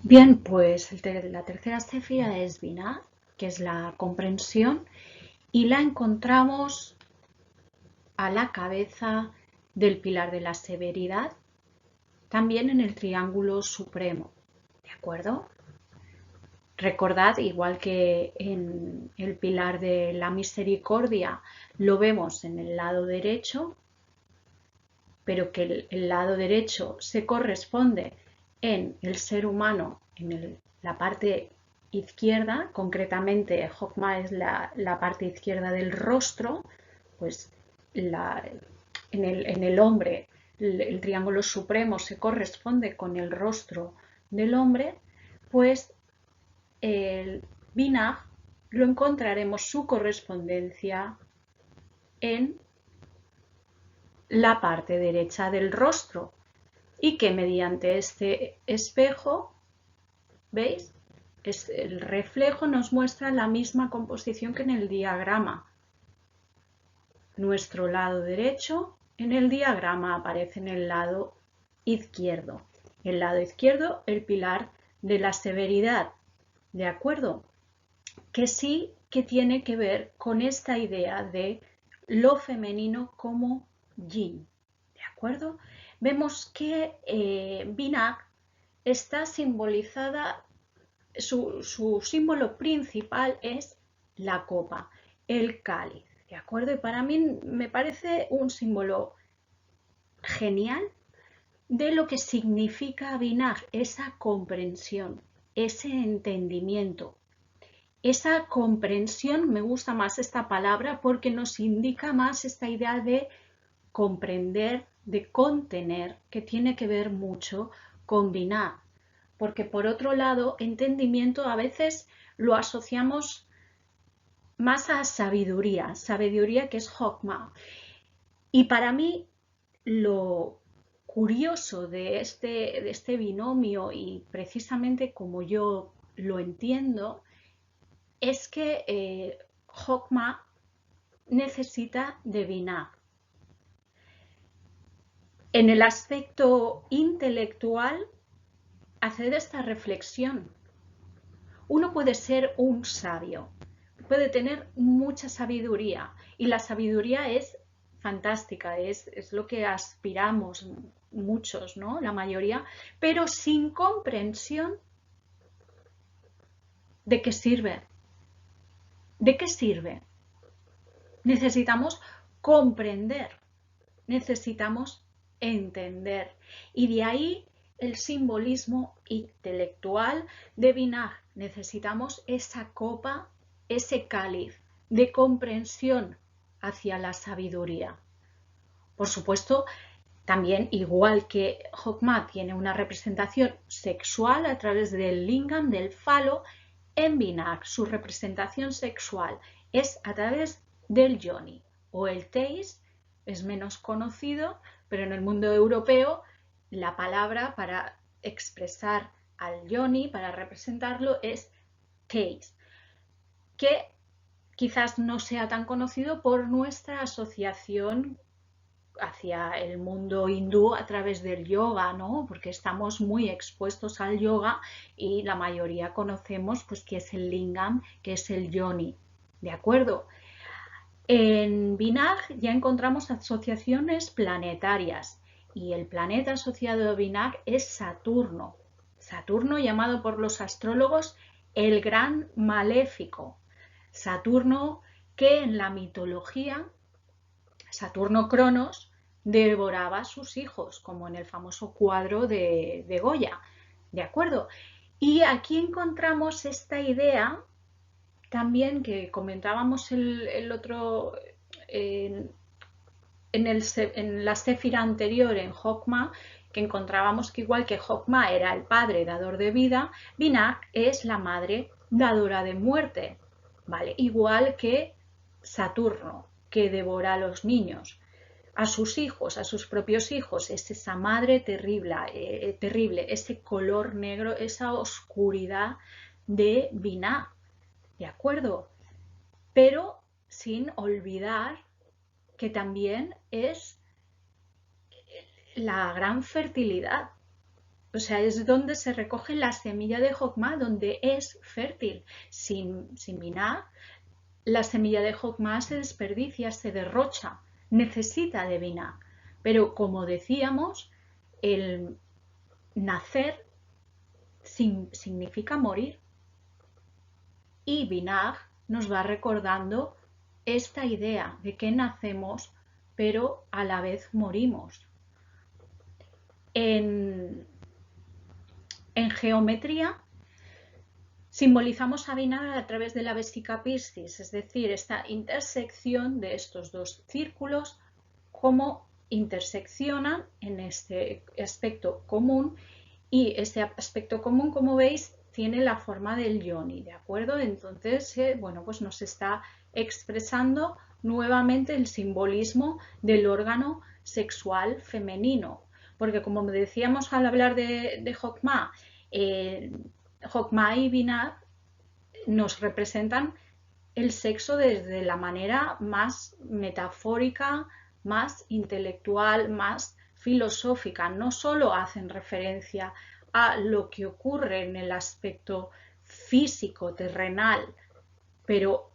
Bien, pues la tercera séfira es Binah, que es la comprensión, y la encontramos a la cabeza del pilar de la severidad, también en el triángulo supremo, ¿de acuerdo? Recordad, igual que en el pilar de la misericordia lo vemos en el lado derecho, pero que el lado derecho se corresponde en el ser humano, en la parte izquierda, concretamente Jokma es la parte izquierda del rostro, pues en el hombre el triángulo supremo se corresponde con el rostro del hombre, pues el Binah lo encontraremos su correspondencia en la parte derecha del rostro y que mediante este espejo, ¿veis? El reflejo nos muestra la misma composición que en el diagrama. Nuestro lado derecho en el diagrama aparece en el lado izquierdo. El lado izquierdo, el pilar de la severidad, ¿de acuerdo? Que sí que tiene que ver con esta idea de lo femenino como yin, ¿de acuerdo? Vemos que Binah está simbolizada, su símbolo principal es la copa, el cáliz, ¿de acuerdo? Y para mí me parece un símbolo genial de lo que significa Binah, esa comprensión, ese entendimiento. Esa comprensión, me gusta más esta palabra porque nos indica más esta idea de comprender, de contener, que tiene que ver mucho con Binah. Porque por otro lado, entendimiento a veces lo asociamos más a sabiduría, sabiduría que es Hokmah. Y para mí lo curioso de este binomio y precisamente como yo lo entiendo, es que Hokmah necesita de Binah. En el aspecto intelectual, hacer esta reflexión. Uno puede ser un sabio, puede tener mucha sabiduría y la sabiduría es fantástica, es lo que aspiramos muchos, ¿no? La mayoría, pero sin comprensión, ¿de qué sirve? ¿De qué sirve? Necesitamos comprender, necesitamos entender. Y de ahí el simbolismo intelectual de Binah. Necesitamos esa copa, ese cáliz de comprensión hacia la sabiduría. Por supuesto, también igual que Hokmah tiene una representación sexual a través del lingam, del falo, en Binah su representación sexual es a través del yoni o el teis, es menos conocido, pero en el mundo europeo la palabra para expresar al yoni, para representarlo, es teis, que quizás no sea tan conocido por nuestra asociación hacia el mundo hindú a través del yoga, ¿no? Porque estamos muy expuestos al yoga y la mayoría conocemos pues que es el lingam, que es el yoni, ¿de acuerdo? En Binah ya encontramos asociaciones planetarias y el planeta asociado a Binah es Saturno. Saturno llamado por los astrólogos el gran maléfico. Saturno que en la mitología Saturno Cronos devoraba a sus hijos, como en el famoso cuadro de Goya, ¿de acuerdo? Y aquí encontramos esta idea también que comentábamos el otro, en, en la séfira anterior, en Hokmah, que encontrábamos que igual que Hokmah era el padre dador de vida, Binah es la madre dadora de muerte, ¿vale? Igual que Saturno, que devora a los niños, a sus hijos, a sus propios hijos, es esa madre terrible, terrible, ese color negro, esa oscuridad de Binah, ¿de acuerdo? Pero sin olvidar que también es la gran fertilidad. o sea, es donde se recoge la semilla de Jokma, donde es fértil. Sin Binah, la semilla de Jokma se desperdicia, se derrocha, necesita de Binah. Pero como decíamos, el nacer significa morir. Y Binah nos va recordando esta idea de que nacemos, pero a la vez morimos. En geometría simbolizamos a Binah a través de la vesica Piscis, es decir, esta intersección de estos dos círculos, cómo interseccionan en este aspecto común, y este aspecto común, como veis, tiene la forma del yoni, ¿de acuerdo? Entonces, bueno, pues nos está expresando nuevamente el simbolismo del órgano sexual femenino, porque como decíamos al hablar de Jokma, Jokma y Binah nos representan el sexo desde la manera más metafórica, más intelectual, más filosófica. No solo hacen referencia a lo que ocurre en el aspecto físico, terrenal, pero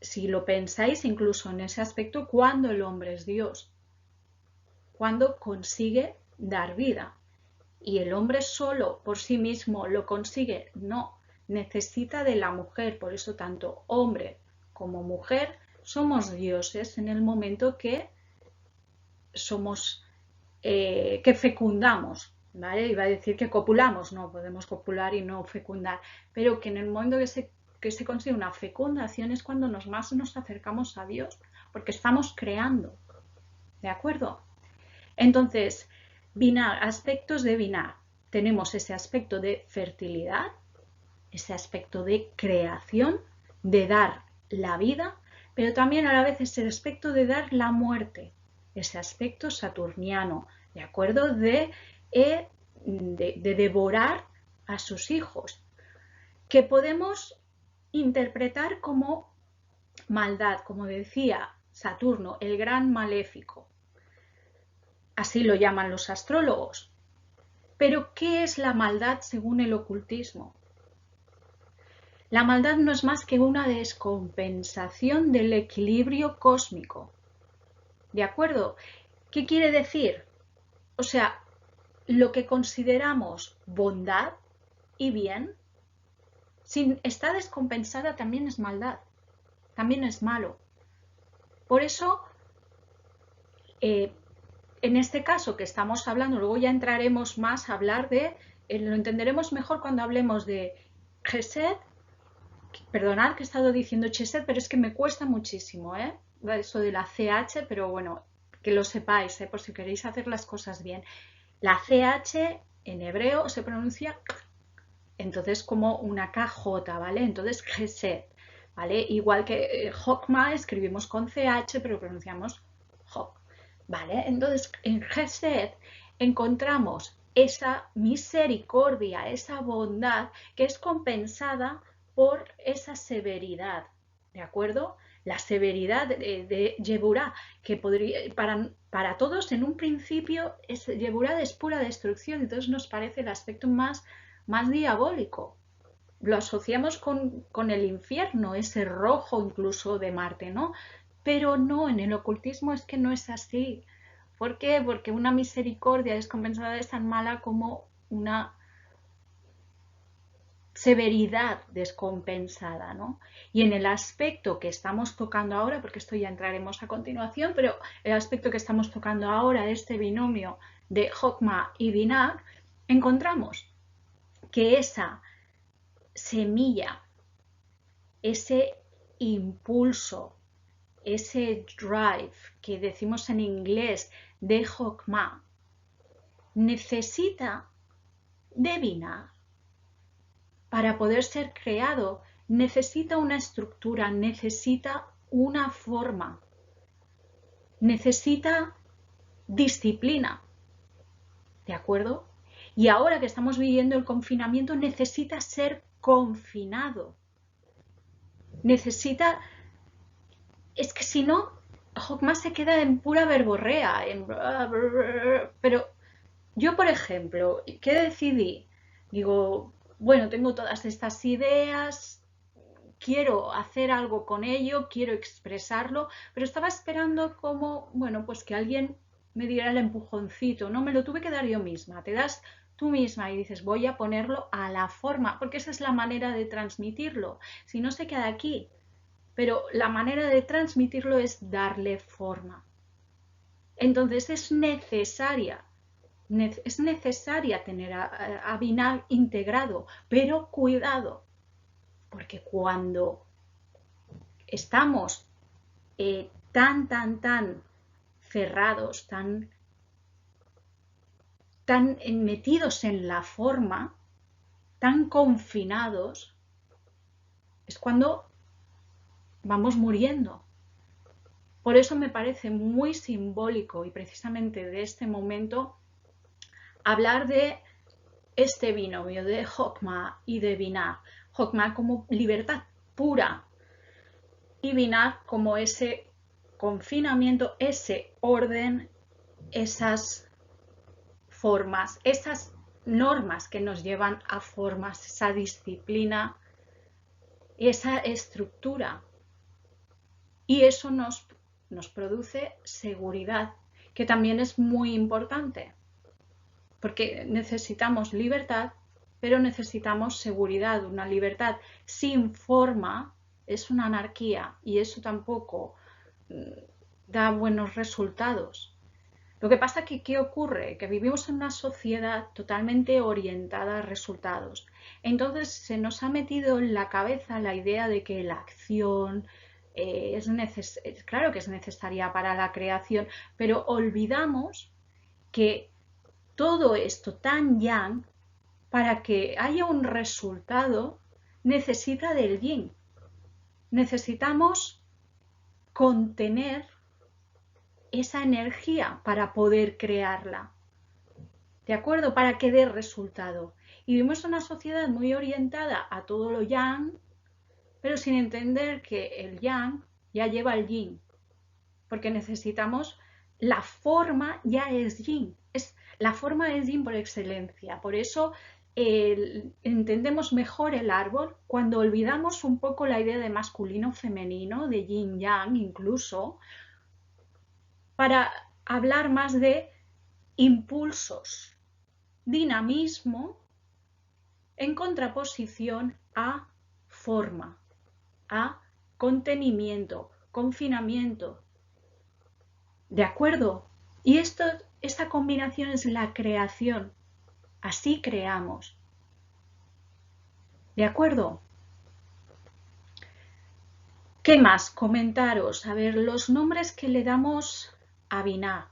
si lo pensáis incluso en ese aspecto, cuando el hombre es Dios, cuando consigue dar vida. Y el hombre solo por sí mismo lo consigue, no, necesita de la mujer. Por eso tanto hombre como mujer somos dioses en el momento que somos, que fecundamos, ¿vale? Iba a decir que copulamos, no podemos copular y no fecundar, pero que en el momento que se consigue una fecundación es cuando más nos acercamos a Dios, porque estamos creando, ¿de acuerdo? Entonces, Binah, aspectos de Binah. Tenemos ese aspecto de fertilidad, ese aspecto de creación, de dar la vida, pero también a la vez ese aspecto de dar la muerte, ese aspecto saturniano, ¿de acuerdo? De devorar a sus hijos, que podemos interpretar como maldad, como decía Saturno, el gran maléfico. Así lo llaman los astrólogos. Pero, ¿qué es la maldad según el ocultismo? La maldad no es más que una descompensación del equilibrio cósmico. ¿De acuerdo? ¿Qué quiere decir? O sea, lo que consideramos bondad y bien, si está descompensada también es maldad, también es malo. Por eso, en este caso que estamos hablando, luego ya entraremos más a hablar de, lo entenderemos mejor cuando hablemos de Chesed. Perdonad que he estado diciendo Chesed, pero es que me cuesta muchísimo, eso de la CH, pero bueno, que lo sepáis, por si queréis hacer las cosas bien. La CH en hebreo se pronuncia entonces como una KJ, ¿vale? Entonces Chesed, ¿vale? Igual que Jokma escribimos con CH, pero pronunciamos Jok, ¿vale? Entonces en Chesed encontramos esa misericordia, esa bondad que es compensada por esa severidad, ¿de acuerdo? La severidad de Yeburá, que podría, para todos en un principio Yeburá es pura destrucción, entonces nos parece el aspecto más diabólico. Lo asociamos con el infierno, ese rojo incluso de Marte, ¿no? Pero no, en el ocultismo es que no es así. ¿Por qué? Porque una misericordia descompensada es tan mala como una severidad descompensada, ¿no? Y en el aspecto que estamos tocando ahora, porque esto ya entraremos a continuación, pero el aspecto que estamos tocando ahora de este binomio de Jokma y Binah, encontramos que esa semilla, ese impulso, ese drive que decimos en inglés de Jokma, necesita de Binah. Para poder ser creado necesita una estructura, necesita una forma, necesita disciplina, ¿de acuerdo? Y ahora que estamos viviendo el confinamiento necesita ser confinado, necesita, es que si no, Jokma se queda en pura verborrea, pero Yo, por ejemplo, ¿qué decidí? Digo, bueno, tengo todas estas ideas, quiero hacer algo con ello, quiero expresarlo, pero estaba esperando como, bueno, pues que alguien me diera el empujoncito, no me lo tuve que dar yo misma, te das tú misma y dices, voy a ponerlo a la forma, porque esa es la manera de transmitirlo, si no se queda aquí, pero la manera de transmitirlo es darle forma. Entonces es necesaria tener a Binar integrado, pero cuidado, porque cuando estamos tan cerrados, tan metidos en la forma, tan confinados, es cuando vamos muriendo. Por eso me parece muy simbólico y precisamente de este momento hablar de este binomio de Hokmah y de Binah. Hokmah como libertad pura y Binah como ese confinamiento, ese orden, esas formas, esas normas que nos llevan a formas, esa disciplina, esa estructura. Y eso nos produce seguridad, que también es muy importante, porque necesitamos libertad, pero necesitamos seguridad. Una libertad sin forma es una anarquía y eso tampoco da buenos resultados. Lo que pasa que, ¿qué ocurre? Que vivimos en una sociedad totalmente orientada a resultados. Entonces se nos ha metido en la cabeza la idea de que la acción claro que es necesaria para la creación, pero olvidamos que todo esto tan yang, para que haya un resultado, necesita del yin. Necesitamos contener esa energía para poder crearla, ¿de acuerdo? Para que dé resultado. Y vivimos en una sociedad muy orientada a todo lo yang, pero sin entender que el yang ya lleva el yin, porque necesitamos, la forma ya es yin, la forma es yin por excelencia. Por eso entendemos mejor el árbol cuando olvidamos un poco la idea de masculino femenino, de yin yang incluso, para hablar más de impulsos, dinamismo en contraposición a forma, a contenimiento, confinamiento. ¿De acuerdo? Y esta combinación es la creación. Así creamos. ¿De acuerdo? ¿Qué más? Comentaros. A ver, los nombres que le damos a Binah.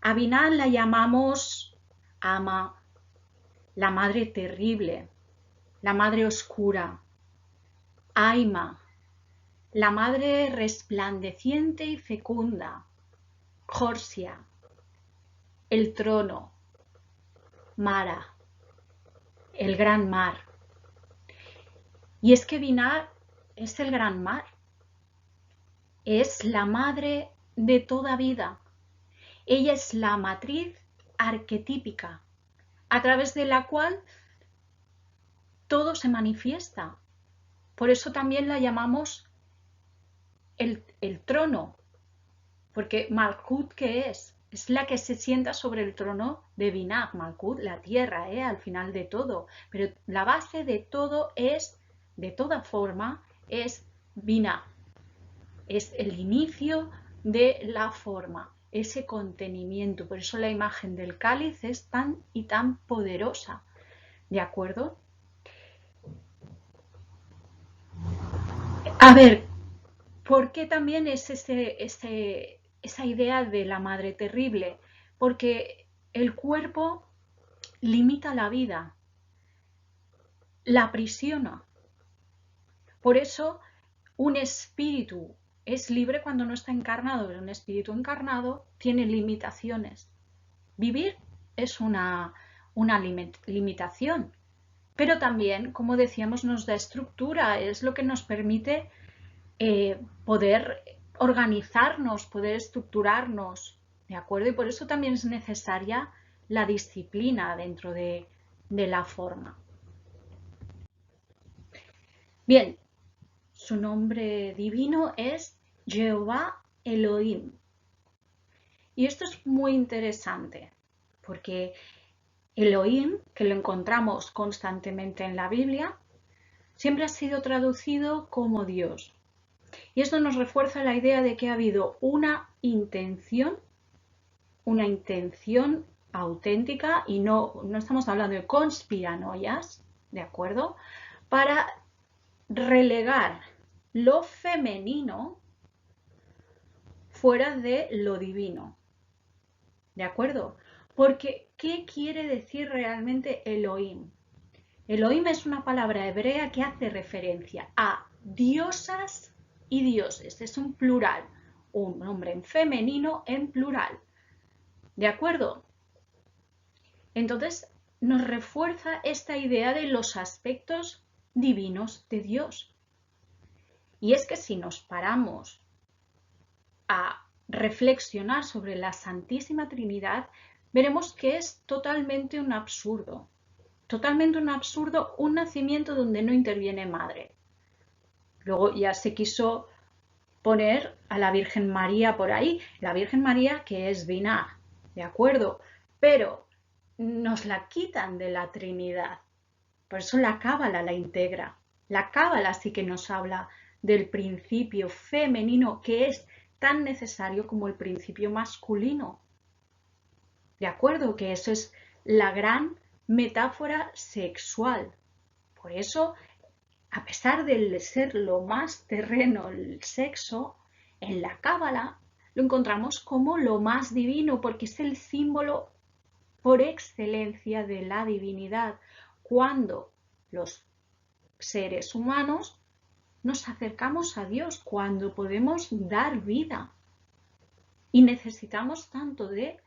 A Binah la llamamos Ama, la madre terrible, la madre oscura. Aima, la madre resplandeciente y fecunda. Jorsia, el trono. Mara, el gran mar. Y es que Binah es el gran mar. Es la madre de toda vida. Ella es la matriz arquetípica, a través de la cual todo se manifiesta. Por eso también la llamamos el trono, porque Malkut, ¿qué es? Es la que se sienta sobre el trono de Binah. Malkut, la tierra, al final de todo. Pero la base de todo es, de toda forma, es Binah. Es el inicio de la forma, ese contenimiento. Por eso la imagen del cáliz es tan y tan poderosa. ¿De acuerdo? A ver, ¿por qué también es esa idea de la madre terrible? Porque el cuerpo limita la vida, la aprisiona. Por eso un espíritu es libre cuando no está encarnado, pero un espíritu encarnado tiene limitaciones. Vivir es una limitación, pero también, como decíamos, nos da estructura, es lo que nos permite poder organizarnos, poder estructurarnos, ¿de acuerdo? Y por eso también es necesaria la disciplina dentro de la forma. Bien, su nombre divino es Jehová Elohim. Y esto es muy interesante porque Elohim, que lo encontramos constantemente en la Biblia, siempre ha sido traducido como Dios. Y esto nos refuerza la idea de que ha habido una intención auténtica, y no estamos hablando de conspiranoias, ¿de acuerdo? Para relegar lo femenino fuera de lo divino, ¿de acuerdo? Porque, ¿qué quiere decir realmente Elohim? Elohim es una palabra hebrea que hace referencia a diosas y dioses, es un plural, un nombre en femenino en plural, ¿de acuerdo? Entonces nos refuerza esta idea de los aspectos divinos de Dios. Y es que si nos paramos a reflexionar sobre la Santísima Trinidad, veremos que es totalmente un absurdo un nacimiento donde no interviene madre. Luego ya se quiso poner a la Virgen María por ahí, la Virgen María que es Binah, ¿de acuerdo? Pero nos la quitan de la Trinidad. Por eso la Cábala la integra. La Cábala sí que nos habla del principio femenino que es tan necesario como el principio masculino. ¿De acuerdo? Que eso es la gran metáfora sexual. Por eso, a pesar de ser lo más terreno el sexo, en la Cábala lo encontramos como lo más divino porque es el símbolo por excelencia de la divinidad. Cuando los seres humanos nos acercamos a Dios, cuando podemos dar vida. Y necesitamos tanto de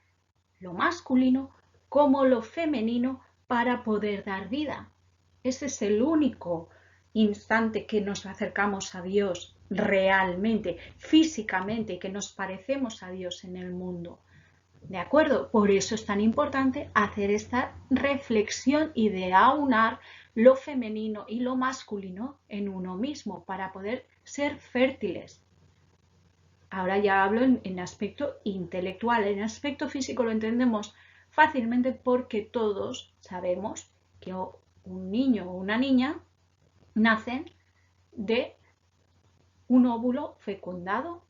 lo masculino como lo femenino para poder dar vida. Ese es el único instante que nos acercamos a Dios realmente, físicamente, que nos parecemos a Dios en el mundo. ¿De acuerdo? Por eso es tan importante hacer esta reflexión y de aunar lo femenino y lo masculino en uno mismo para poder ser fértiles. Ahora ya hablo en aspecto intelectual, en aspecto físico lo entendemos fácilmente porque todos sabemos que un niño o una niña nacen de un óvulo fecundado.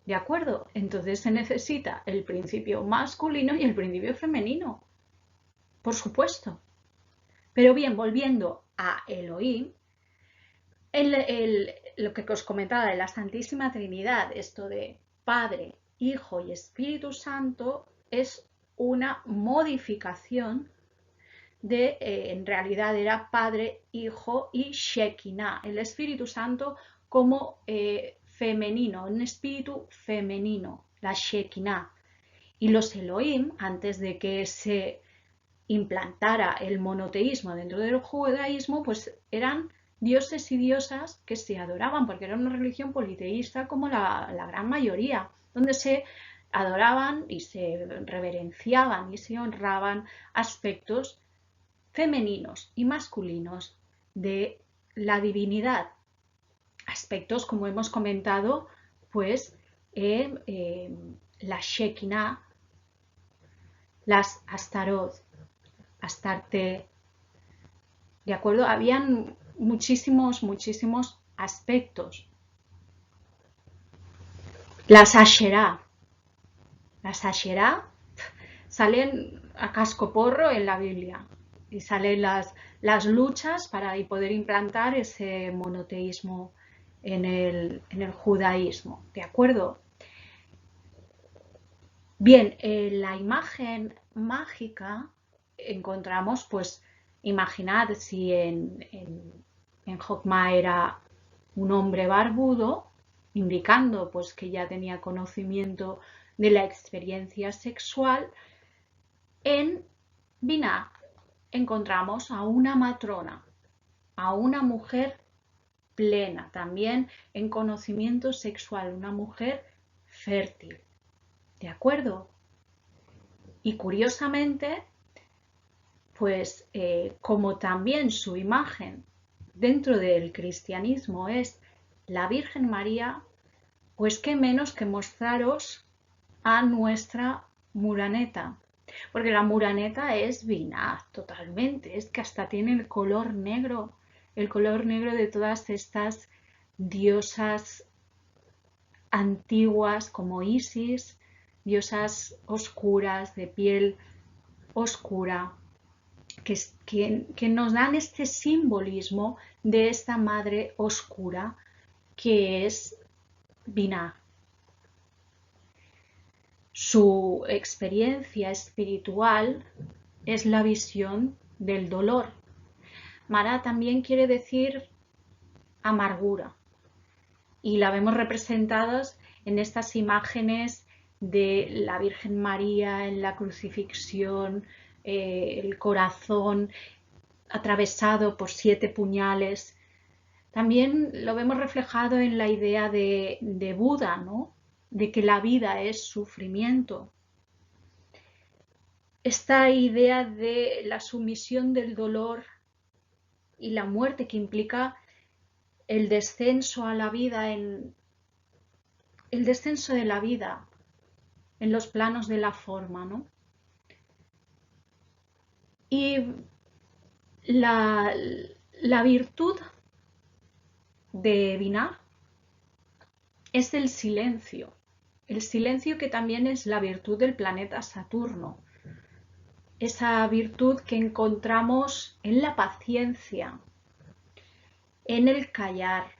¿De acuerdo? Entonces se necesita el principio masculino y el principio femenino. Por supuesto. Pero bien, volviendo a Elohim, lo que os comentaba de la Santísima Trinidad, esto de Padre, Hijo y Espíritu Santo, es una modificación de, en realidad era Padre, Hijo y Shekinah, el Espíritu Santo como femenino, un espíritu femenino, la Shekinah. Y los Elohim, antes de que se implantara el monoteísmo dentro del judaísmo, pues eran dioses y diosas que se adoraban, porque era una religión politeísta como la gran mayoría, donde se adoraban y se reverenciaban y se honraban aspectos femeninos y masculinos de la divinidad. Aspectos, como hemos comentado, pues la Shekinah, las Astaroth, Astarte, ¿de acuerdo? Habían muchísimos aspectos. Las Asherah salen a cascoporro en la Biblia y salen las luchas para poder implantar ese monoteísmo en el judaísmo, ¿de acuerdo? Bien, en la imagen mágica encontramos, pues, imaginad si en Jokma era un hombre barbudo, indicando pues que ya tenía conocimiento de la experiencia sexual. En Binah encontramos a una matrona, a una mujer plena, también en conocimiento sexual, una mujer fértil. ¿De acuerdo? Y curiosamente, pues como también su imagen dentro del cristianismo es la Virgen María, pues qué menos que mostraros a nuestra Muraneta. Porque la Muraneta es Binah totalmente, es que hasta tiene el color negro de todas estas diosas antiguas como Isis, diosas oscuras, de piel oscura, que nos dan este simbolismo de esta madre oscura que es Binah. Su experiencia espiritual es la visión del dolor. Mara también quiere decir amargura y la vemos representadas en estas imágenes de la Virgen María en la crucifixión, el corazón atravesado por 7 puñales. También lo vemos reflejado en la idea de Buda, ¿no? De que la vida es sufrimiento. Esta idea de la sumisión del dolor y la muerte que implica el descenso a la vida el descenso de la vida en los planos de la forma, ¿no? Y la virtud de Binah es el silencio que también es la virtud del planeta Saturno, esa virtud que encontramos en la paciencia, en el callar,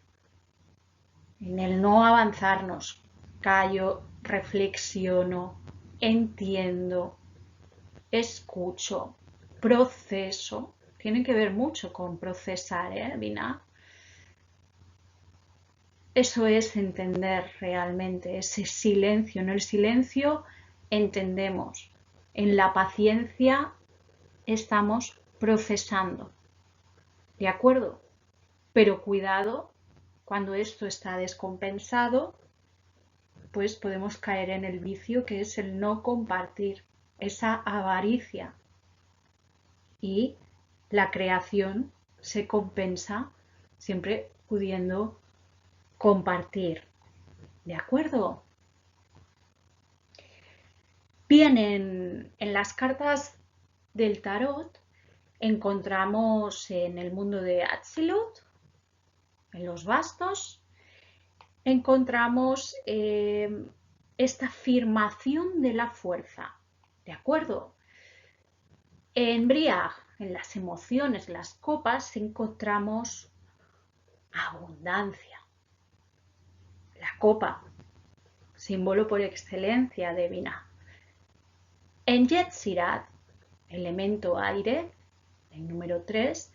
en el no avanzarnos. Callo, reflexiono, entiendo, escucho, proceso. Tiene que ver mucho con procesar, Binah? Eso es entender realmente, ese silencio. En el silencio entendemos. En la paciencia estamos procesando. ¿De acuerdo? Pero cuidado, cuando esto está descompensado, pues podemos caer en el vicio que es el no compartir, esa avaricia. Y la creación se compensa siempre pudiendo compartir. ¿De acuerdo? Bien, en las cartas del tarot encontramos en el mundo de Atzilut, en los bastos, encontramos esta afirmación de la fuerza. ¿De acuerdo? En Briag, en las emociones, las copas, encontramos abundancia. La copa, símbolo por excelencia de Binah. En Yetzirat, elemento aire, el número 3,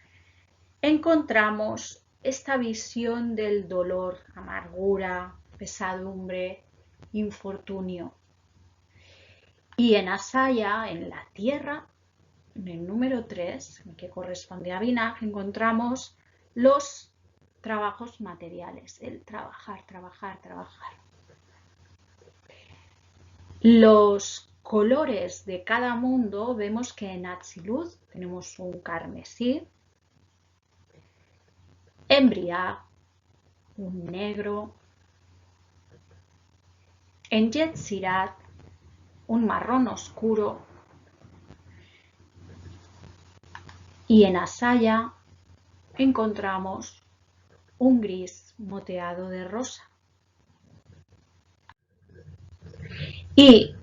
encontramos esta visión del dolor, amargura, pesadumbre, infortunio. Y en Asaya, en la tierra, en el número 3, que corresponde a Binah, encontramos los trabajos materiales, el trabajar, trabajar, trabajar. Los colores de cada mundo, vemos que en Atzilut tenemos un carmesí, en Briag un negro, en Yetzirat un marrón oscuro y en Asaya encontramos un gris moteado de rosa. Y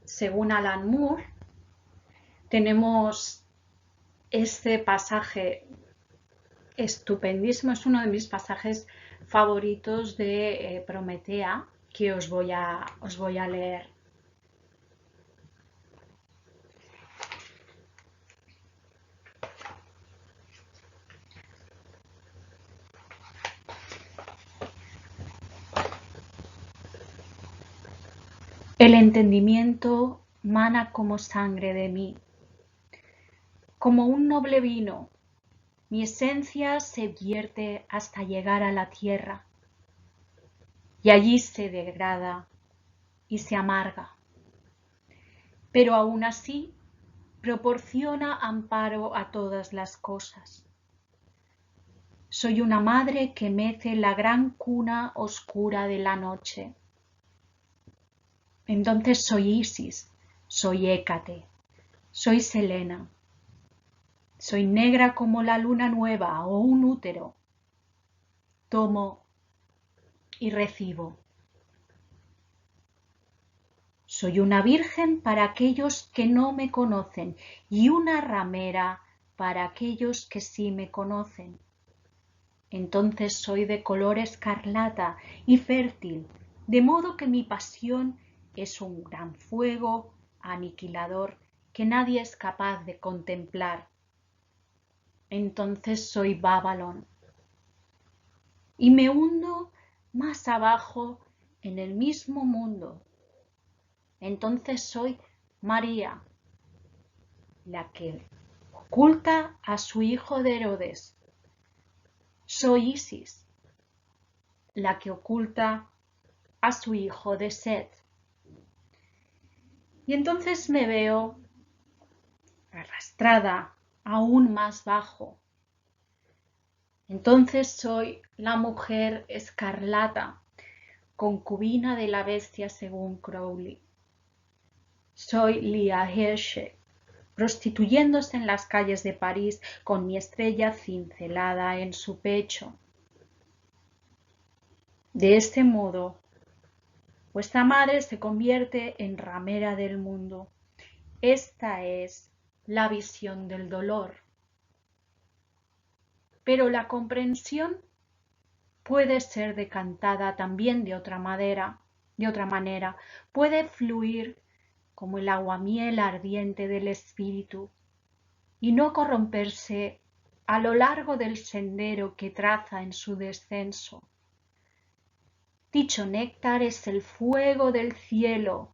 según Alan Moore, tenemos este pasaje estupendísimo, es uno de mis pasajes favoritos de Prometea, que os voy a leer. El entendimiento mana como sangre de mí, como un noble vino. Mi esencia se vierte hasta llegar a la tierra y allí se degrada y se amarga. pero aún así proporciona amparo a todas las cosas. Soy una madre que mece la gran cuna oscura de la noche. Entonces soy Isis, soy Hécate, soy Selena. Soy negra como la luna nueva o un útero. Tomo y recibo. Soy una virgen para aquellos que no me conocen y una ramera para aquellos que sí me conocen. Entonces soy de color escarlata y fértil, de modo que mi pasión es un gran fuego aniquilador que nadie es capaz de contemplar. Entonces soy Babylon y me hundo más abajo en el mismo mundo. Entonces soy María, la que oculta a su hijo de Herodes. Soy Isis, la que oculta a su hijo de Set. Y entonces me veo arrastrada aún más bajo. Entonces soy la mujer escarlata, concubina de la bestia según Crowley. Soy Lia Hirsch, prostituyéndose en las calles de París con mi estrella cincelada en su pecho. De este modo, vuestra madre se convierte en ramera del mundo. Esta es la visión del dolor. Pero la comprensión puede ser decantada también de otra manera, puede fluir como el aguamiel ardiente del espíritu y no corromperse a lo largo del sendero que traza en su descenso. Dicho néctar es el fuego del cielo,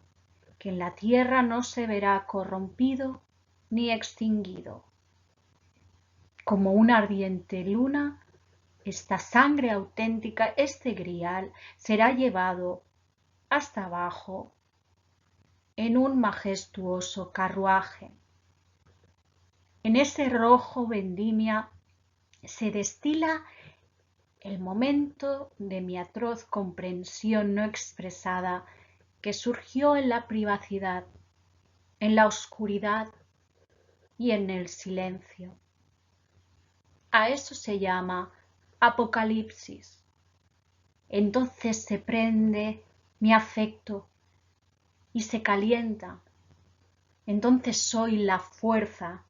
que en la tierra no se verá corrompido ni extinguido. Como una ardiente luna, esta sangre auténtica, este grial, será llevado hasta abajo en un majestuoso carruaje. En ese rojo vendimia se destila el momento de mi atroz comprensión no expresada que surgió en la privacidad, en la oscuridad y en el silencio. A eso se llama apocalipsis. Entonces se prende mi afecto y se calienta. Entonces soy la fuerza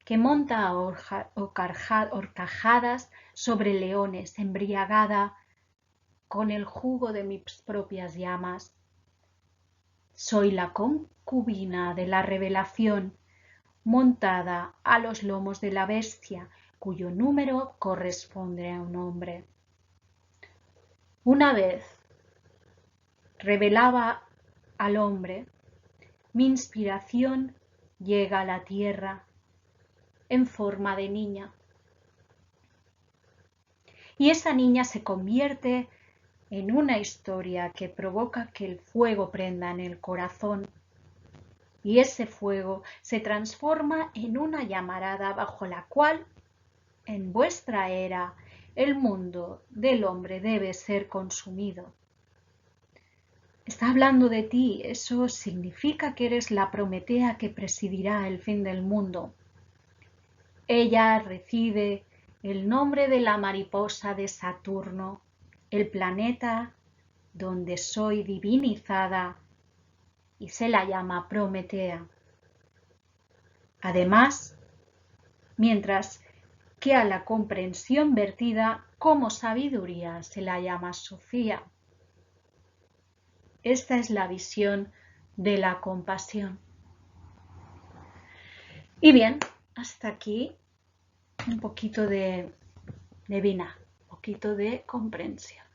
que monta a horcajadas sobre leones, embriagada con el jugo de mis propias llamas. Soy la concubina de la revelación, montada a los lomos de la bestia, cuyo número corresponde a un hombre. Una vez revelaba al hombre, mi inspiración llega a la tierra en forma de niña. Y esa niña se convierte en una historia que provoca que el fuego prenda en el corazón. Y ese fuego se transforma en una llamarada bajo la cual, en vuestra era, el mundo del hombre debe ser consumido. Está hablando de ti, eso significa que eres la Prometea que presidirá el fin del mundo. Ella recibe el nombre de la mariposa de Saturno, el planeta donde soy divinizada y se la llama Prometea. Además, mientras que a la comprensión vertida como sabiduría se la llama Sofía. Esta es la visión de la compasión. Y bien, hasta aquí un poquito de vina, un poquito de comprensión.